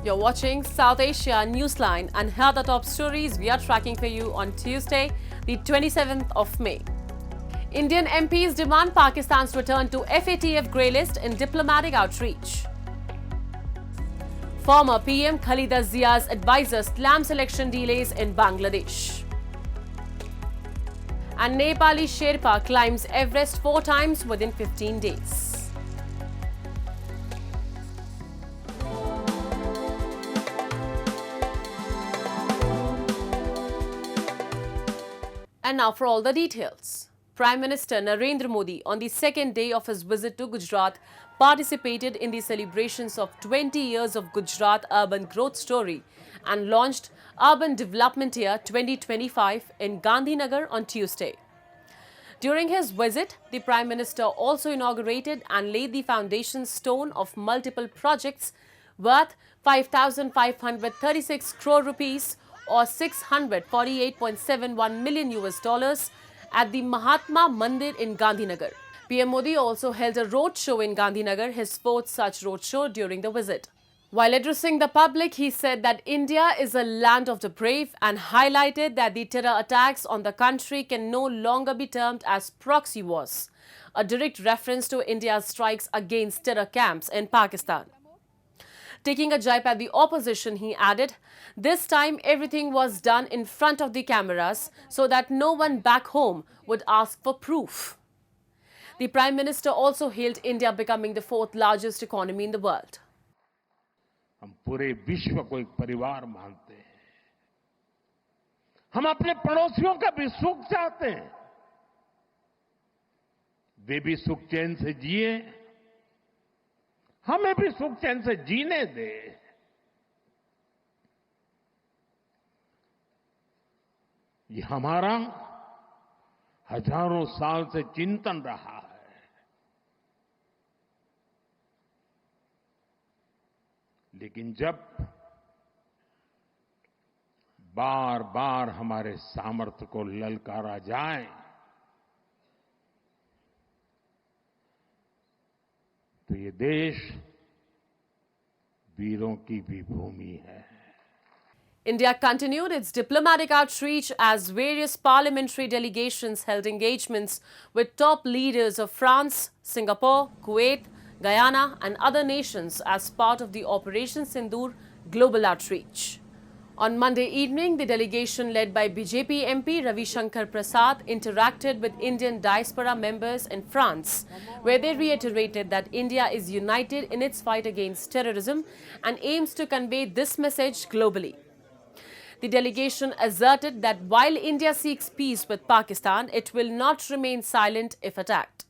You're watching South Asia Newsline, and here are the top stories we are tracking for you on Tuesday, the 27th of May. Indian MPs demand Pakistan's return to FATF grey list in diplomatic outreach. Former PM Khaleda Zia's advisor slams election delays in Bangladesh. And Nepali Sherpa climbs Everest 4 times within 15 days. And now for all the details. Prime Minister Narendra Modi, on the second day of his visit to Gujarat, participated in the celebrations of 20 years of Gujarat urban growth story and launched Urban Development Year 2025 in Gandhinagar on Tuesday. During his visit, the Prime Minister also inaugurated and laid the foundation stone of multiple projects worth 5,536 crore rupees or 648.71 million US dollars at the Mahatma Mandir in Gandhinagar. PM Modi also held a roadshow in Gandhinagar, his fourth such roadshow during the visit. While addressing the public, he said that India is a land of the brave and highlighted that the terror attacks on the country can no longer be termed as proxy wars, a direct reference to India's strikes against terror camps in Pakistan. Taking a jibe at the opposition, he added, this time everything was done in front of the cameras so that no one back home would ask for proof. The Prime Minister also hailed India becoming the fourth largest economy in the world. हम पूरे विश्व को एक परिवार मानते हैं। हम अपने पड़ोसियों का भी सुख चाहते हैं। वे भी सुख चैन से जिए, हमें भी सुख चैन से जीने दे। ये हमारा हजारों साल से चिंतन रहा है। लेकिन जब बार बार हमारे सामर्थ्य को ललकारा जाए, तो ये देश वीरों की भी भूमि है। India continued its diplomatic outreach as various parliamentary delegations held engagements with top leaders of France, Singapore, Kuwait, Guyana and other nations as part of the Operation Sindoor global outreach. On Monday evening, the delegation led by BJP MP Ravi Shankar Prasad interacted with Indian diaspora members in France, where they reiterated that India is united in its fight against terrorism and aims to convey this message globally. The delegation asserted that while India seeks peace with Pakistan, it will not remain silent if attacked.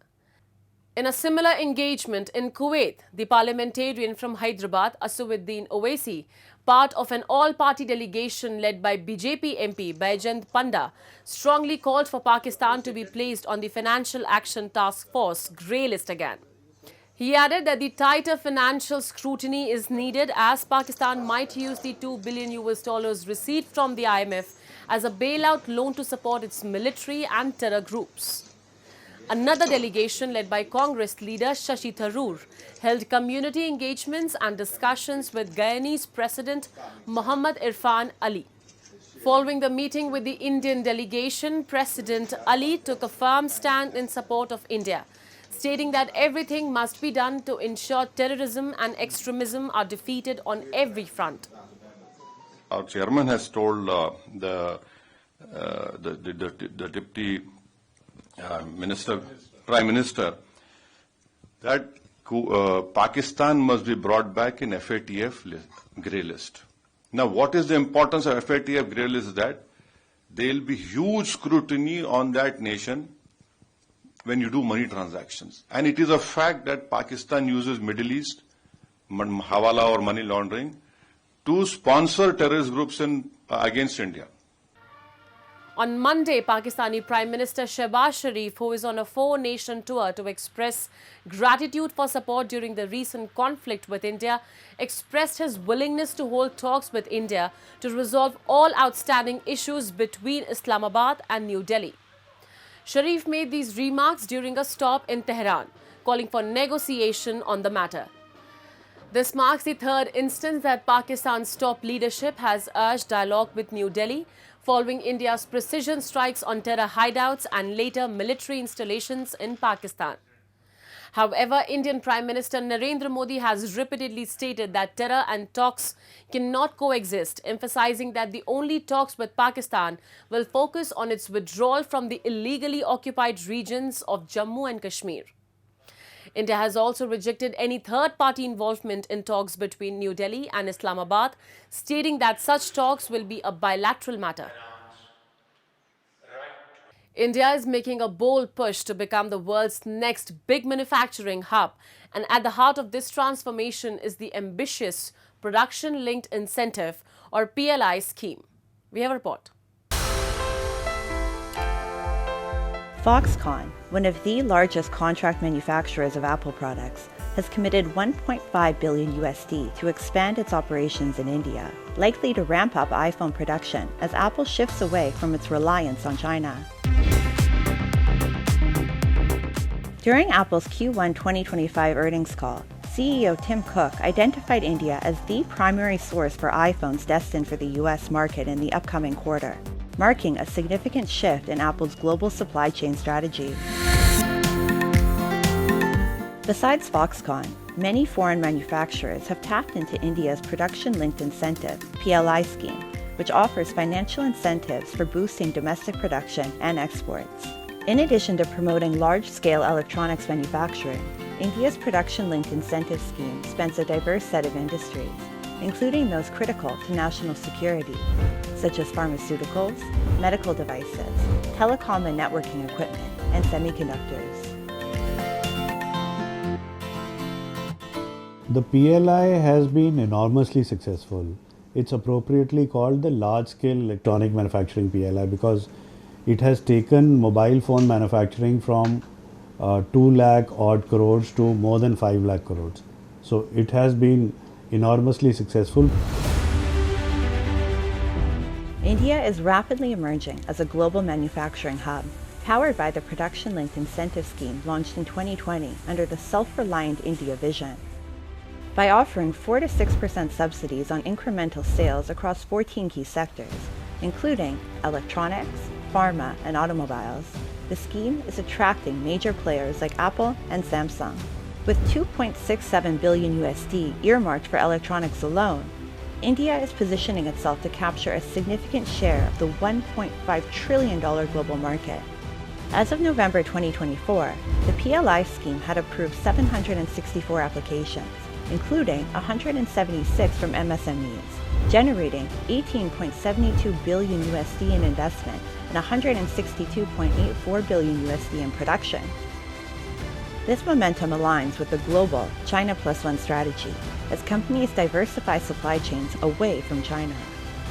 In a similar engagement in Kuwait, the parliamentarian from Hyderabad, Asuddin Owaisi, part of an all-party delegation led by BJP MP Baijant Panda, strongly called for Pakistan to be placed on the Financial Action Task Force grey list again. He added that the tighter financial scrutiny is needed as Pakistan might use the $2 billion received from the IMF as a bailout loan to support its military and terror groups. Another delegation led by Congress leader Shashi Tharoor held community engagements and discussions with Guyanese President Muhammad Irfan Ali. Following the meeting with the Indian delegation, President Ali took a firm stand in support of India, stating that everything must be done to ensure terrorism and extremism are defeated on every front. Our chairman has told the deputy Prime Minister that Pakistan must be brought back in FATF grey list. Now, what is the importance of FATF grey list? That there will be huge scrutiny on that nation when you do money transactions. And it is a fact that Pakistan uses Middle East, hawala or money laundering, to sponsor terrorist groups against India. On Monday, Pakistani Prime Minister Shehbaz Sharif, who is on a 4-nation tour to express gratitude for support during the recent conflict with India, expressed his willingness to hold talks with India to resolve all outstanding issues between Islamabad and New Delhi. Sharif made these remarks during a stop in Tehran, calling for negotiation on the matter. This marks the third instance that Pakistan's top leadership has urged dialogue with New Delhi following India's precision strikes on terror hideouts and later military installations in Pakistan. However, Indian Prime Minister Narendra Modi has repeatedly stated that terror and talks cannot coexist, emphasizing that the only talks with Pakistan will focus on its withdrawal from the illegally occupied regions of Jammu and Kashmir. India has also rejected any third-party involvement in talks between New Delhi and Islamabad, stating that such talks will be a bilateral matter. India is making a bold push to become the world's next big manufacturing hub, and at the heart of this transformation is the ambitious Production-Linked Incentive or PLI scheme. We have a report. Foxconn, one of the largest contract manufacturers of Apple products, has committed $1.5 billion USD to expand its operations in India, likely to ramp up iPhone production as Apple shifts away from its reliance on China. During Apple's Q1 2025 earnings call, CEO Tim Cook identified India as the primary source for iPhones destined for the US market in the upcoming quarter, marking a significant shift in Apple's global supply chain strategy. Besides Foxconn, many foreign manufacturers have tapped into India's Production-Linked Incentive (PLI) scheme, which offers financial incentives for boosting domestic production and exports. In addition to promoting large-scale electronics manufacturing, India's Production-Linked Incentive scheme spans a diverse set of industries, including those critical to national security, such as pharmaceuticals, medical devices, telecom and networking equipment, and semiconductors. The PLI has been enormously successful. It's appropriately called the large-scale electronic manufacturing PLI because it has taken mobile phone manufacturing from 2 lakh odd crores to more than 5 lakh crores. So it has been enormously successful. India is rapidly emerging as a global manufacturing hub, powered by the Production-Linked Incentive scheme launched in 2020 under the Self-Reliant India vision. By offering 4 to 6% subsidies on incremental sales across 14 key sectors, including electronics, pharma, and automobiles, the scheme is attracting major players like Apple and Samsung. With $2.67 billion USD earmarked for electronics alone, India is positioning itself to capture a significant share of the $1.5 trillion global market. As of November 2024, the PLI scheme had approved 764 applications, including 176 from MSMEs, generating $18.72 billion USD in investment and $162.84 billion USD in production. This momentum aligns with the global China Plus One strategy as companies diversify supply chains away from China.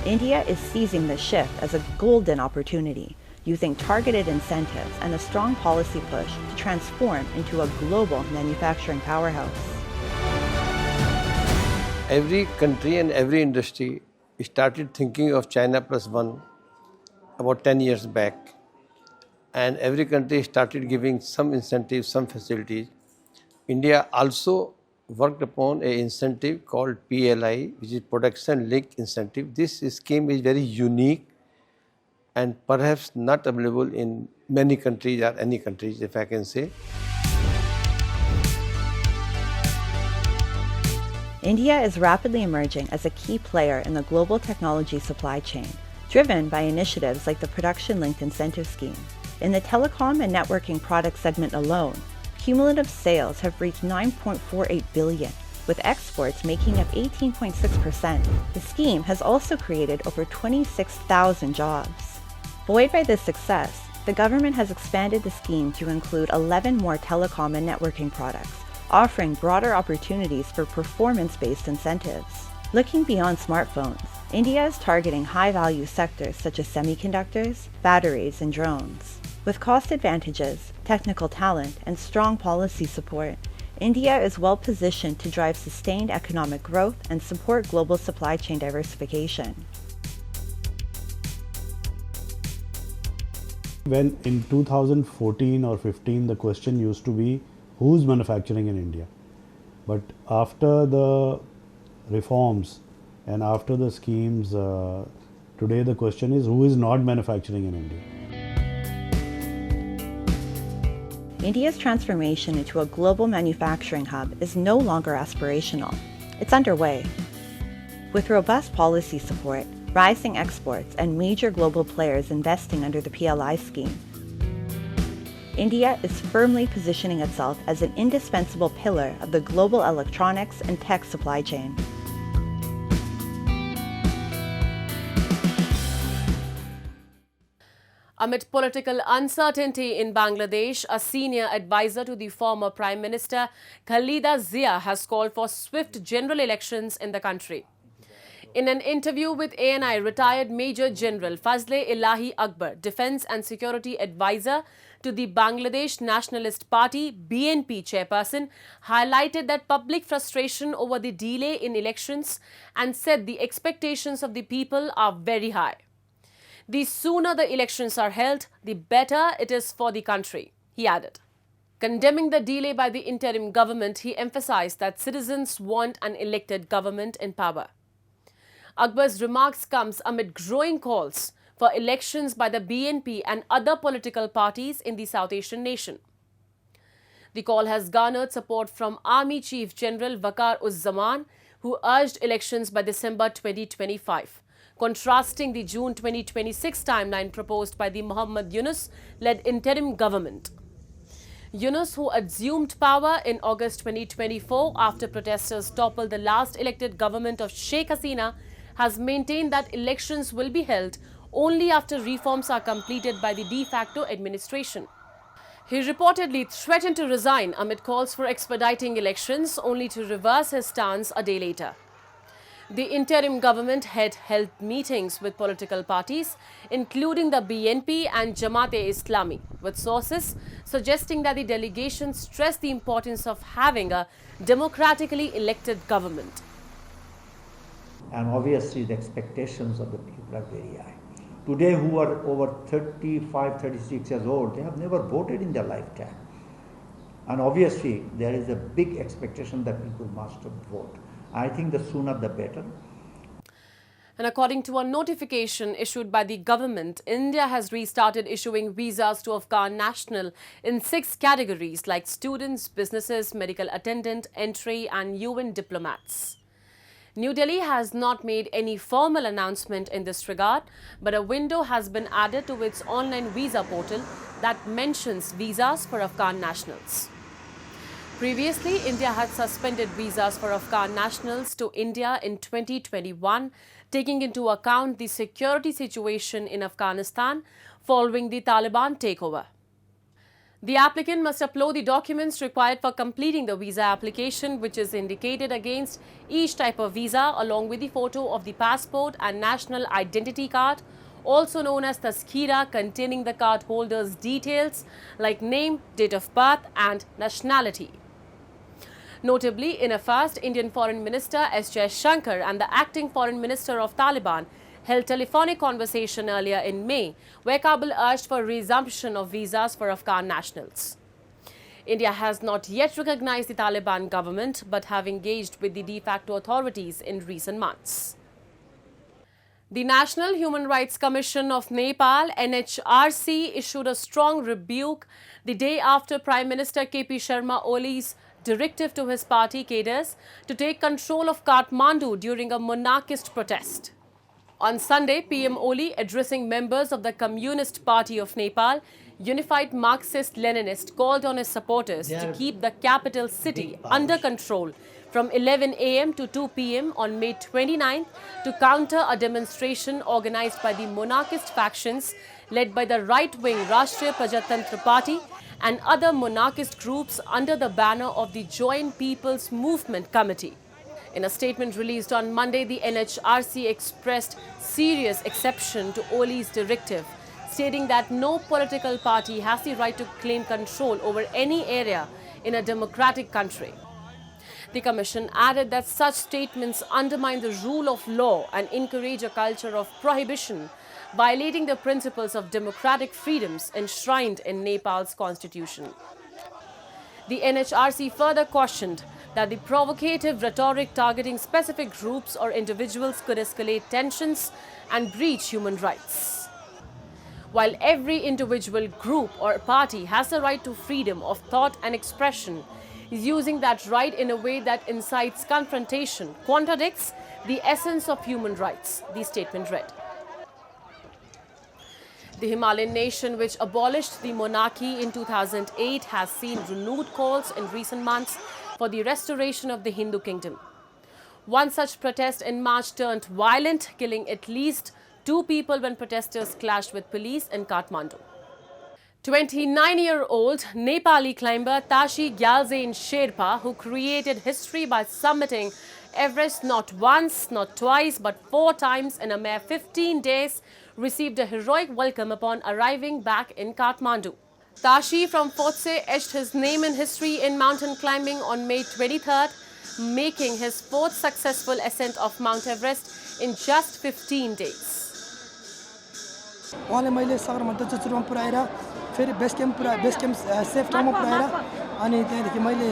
India is seizing this shift as a golden opportunity, using targeted incentives and a strong policy push to transform into a global manufacturing powerhouse. Every country and every industry started thinking of China Plus One about 10 years back. And every country started giving some incentives, some facilities. India also worked upon an incentive called PLI, which is Production Linked Incentive. This scheme is very unique and perhaps not available in many countries or any countries, if I can say. India is rapidly emerging as a key player in the global technology supply chain, driven by initiatives like the Production-Linked Incentive scheme. In the telecom and networking product segment alone, cumulative sales have reached $9.48 billion, with exports making up 18.6%. The scheme has also created over 26,000 jobs. Buoyed by this success, the government has expanded the scheme to include 11 more telecom and networking products, offering broader opportunities for performance-based incentives. Looking beyond smartphones, India is targeting high-value sectors such as semiconductors, batteries, and drones. With cost advantages, technical talent, and strong policy support, India is well positioned to drive sustained economic growth and support global supply chain diversification. When in 2014 or 15, the question used to be, who's manufacturing in India? But after the reforms and after the schemes, today the question is who is not manufacturing in India? India's transformation into a global manufacturing hub is no longer aspirational. It's underway. With robust policy support, rising exports, and major global players investing under the PLI scheme, India is firmly positioning itself as an indispensable pillar of the global electronics and tech supply chain. Amid political uncertainty in Bangladesh, a senior advisor to the former Prime Minister Khaleda Zia has called for swift general elections in the country. In an interview with ANI, retired Major General Fazle Ilahi Akbar, Defence and Security Advisor to the Bangladesh Nationalist Party BNP chairperson, highlighted that public frustration over the delay in elections and said the expectations of the people are very high. The sooner the elections are held, the better it is for the country, he added. Condemning the delay by the interim government, he emphasized that citizens want an elected government in power. Akbar's remarks comes amid growing calls for elections by the BNP and other political parties in the South Asian nation. The call has garnered support from Army Chief General Waqar-uz-Zaman, who urged elections by December 2025. Contrasting the June 2026 timeline proposed by the Muhammad Yunus-led interim government. Yunus, who assumed power in August 2024 after protesters toppled the last elected government of Sheikh Hasina, has maintained that elections will be held only after reforms are completed by the de facto administration. He reportedly threatened to resign amid calls for expediting elections, only to reverse his stance a day later. The interim government had held meetings with political parties, including the BNP and Jamaat-e-Islami, with sources suggesting that the delegation stressed the importance of having a democratically elected government. And obviously the expectations of the people are very high. Today, who are over 35, 36 years old, they have never voted in their lifetime. And obviously there is a big expectation that people must vote. I think the sooner the better. And according to a notification issued by the government, India has restarted issuing visas to Afghan nationals in 6 categories like students, businesses, medical attendant, entry and UN diplomats. New Delhi has not made any formal announcement in this regard, but a window has been added to its online visa portal that mentions visas for Afghan nationals. Previously, India had suspended visas for Afghan nationals to India in 2021, taking into account the security situation in Afghanistan following the Taliban takeover. The applicant must upload the documents required for completing the visa application, which is indicated against each type of visa, along with the photo of the passport and national identity card, also known as Tazkira, containing the card holder's details like name, date of birth and nationality. Notably, in a first, Indian Foreign Minister S. Jaishankar and the acting Foreign Minister of Taliban held telephonic conversation earlier in May, where Kabul urged for resumption of visas for Afghan nationals. India has not yet recognized the Taliban government, but have engaged with the de facto authorities in recent months. The National Human Rights Commission of Nepal NHRC issued a strong rebuke the day after Prime Minister PM Oli's directive to his party cadres to take control of Kathmandu during a monarchist protest. On Sunday, PM Oli, addressing members of the Communist Party of Nepal, Unified Marxist-Leninist, called on his supporters to keep the capital city under control from 11 a.m. to 2 p.m. on May 29th to counter a demonstration organized by the monarchist factions led by the right-wing Rashtriya Prajatantra Party and other monarchist groups under the banner of the Joint People's Movement Committee. In a statement released on Monday, the NHRC expressed serious exception to Oli's directive, stating that no political party has the right to claim control over any area in a democratic country. The Commission added that such statements undermine the rule of law and encourage a culture of prohibition, violating the principles of democratic freedoms enshrined in Nepal's constitution. The NHRC further cautioned that the provocative rhetoric targeting specific groups or individuals could escalate tensions and breach human rights. While every individual, group or party has the right to freedom of thought and expression, using that right in a way that incites confrontation contradicts the essence of human rights, the statement read. The Himalayan nation, which abolished the monarchy in 2008, has seen renewed calls in recent months for the restoration of the Hindu kingdom. One such protest in March turned violent, killing at least 2 people when protesters clashed with police in Kathmandu. 29-year-old Nepali climber Tashi Gyaltsen Sherpa, who created history by summiting Everest not once, not twice, but 4 times in a mere 15 days, received a heroic welcome upon arriving back in Kathmandu. Tashi from Photse etched his name in history in mountain climbing on May 23rd, making his 4th successful ascent of Mount Everest in just 15 days. फेरि base camp safe ठाउँमा पुऱ्याएर अनि त्यहाँदेखि मैले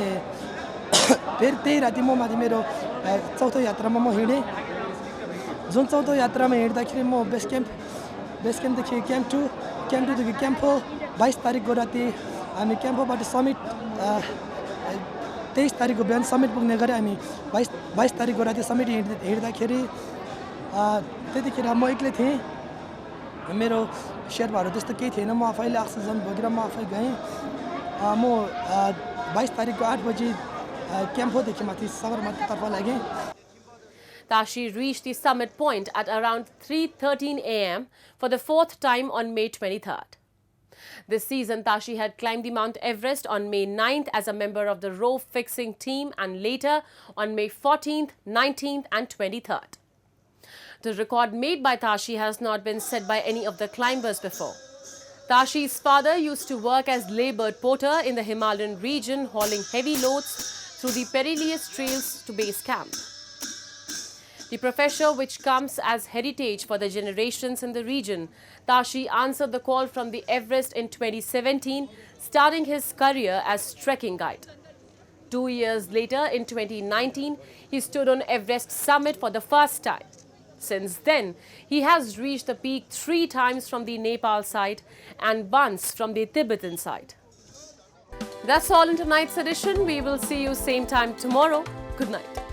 फेरि त्यही राति म माथि मेरो चौथो यात्रामा म हिँडेँ जुन चौथो यात्रामा हिँड्दाखेरि म बेस क्याम्पदेखि क्याम्प 2 क्याम्प 2 देखि क्याम्प 4 22 तारिकको राति हामी क्याम्प 4बाट समिट 23 तारिकको बिहान समिट पुग्ने गरे हामी 22 तारिकको राति समिट हिँड्दाखेरि त्यतिखेर म एक्लै थिएँ मेरो शेर्पाहरू त्यस्तो केही थिएन म आफैले अक्सिजन बोकेर म आफै गएँ म 22 तारिकको 8 बजे क्याम्पोदेखि माथि सगरमाथातर्फ लागेँ. Tashi reached the summit point at around 3:13 a.m. for the 4th time on May 23rd. This season, Tashi had climbed the Mount Everest on May 9th as a member of the rope fixing team and later on May 14th, 19th and 23rd. The record made by Tashi has not been set by any of the climbers before. Tashi's father used to work as laboured porter in the Himalayan region, hauling heavy loads through the perilous trails to base camp. The profession, which comes as heritage for the generations in the region, Tashi answered the call from the Everest in 2017, starting his career as trekking guide. 2 years later, in 2019, he stood on Everest summit for the first time. Since then, he has reached the peak 3 times from the Nepal side and once from the Tibetan side. That's all in tonight's edition. We will see you same time tomorrow. Good night.